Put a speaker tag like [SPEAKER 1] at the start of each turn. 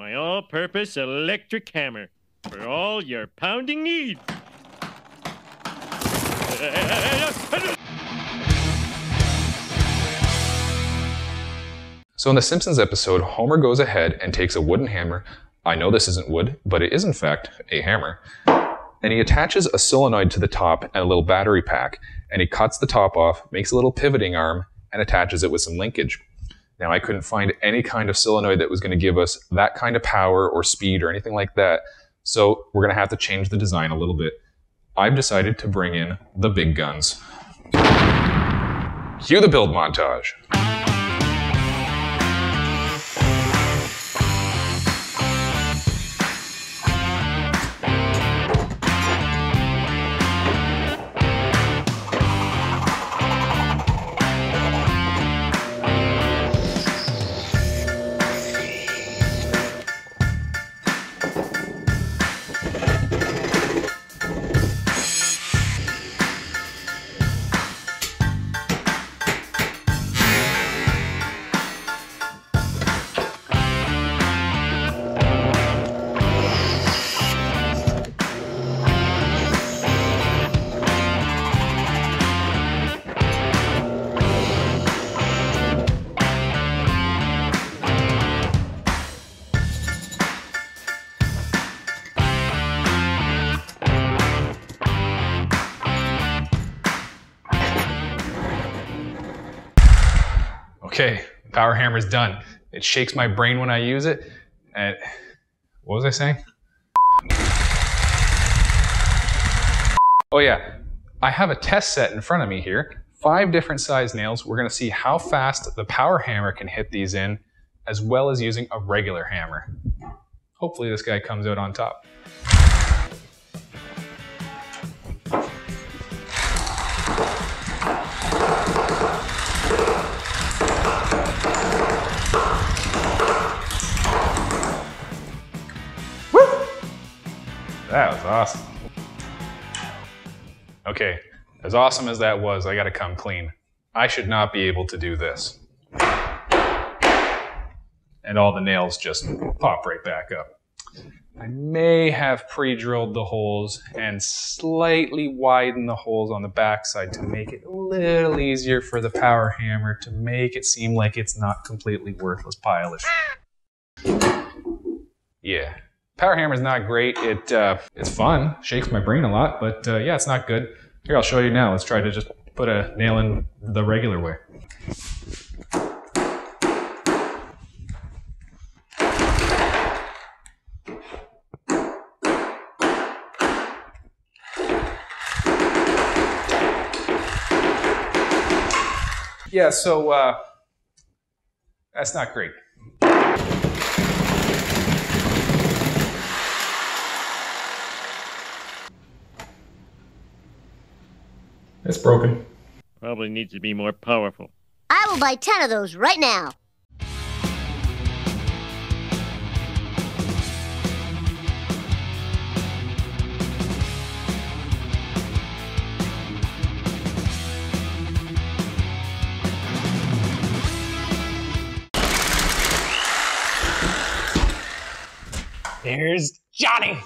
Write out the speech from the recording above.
[SPEAKER 1] My all-purpose electric hammer for all your pounding needs.
[SPEAKER 2] So in the Simpsons episode, Homer goes ahead and takes a wooden hammer. I know this isn't wood, but it is in fact a hammer. And he attaches a solenoid to the top and a little battery pack. And he cuts the top off, makes a little pivoting arm, and attaches it with some linkage. Now I couldn't find any kind of solenoid that was going to give us that kind of power or speed or anything like that. So we're going to have to change the design a little bit. I've decided to bring in the big guns. Cue the build montage. Okay, power hammer's done. It shakes my brain when I use it. And what was I saying? Oh yeah, I have a test set in front of me here. 5 different size nails. We're gonna see how fast the power hammer can hit these in, as well as using a regular hammer. Hopefully this guy comes out on top. That was awesome. Okay, as awesome as that was, I gotta come clean. I should not be able to do this. And all the nails just pop right back up. I may have pre-drilled the holes and slightly widened the holes on the backside to make it a little easier for the power hammer to make it seem like it's not completely worthless pile of shit. Yeah. Power hammer's not great. It's fun, shakes my brain a lot, but yeah, it's not good. Here, I'll show you now. Let's try to just put a nail in the regular way. Yeah, so that's not great. It's broken.
[SPEAKER 1] Probably needs to be more powerful.
[SPEAKER 3] I will buy 10 of those right now.
[SPEAKER 4] Here's Johnny.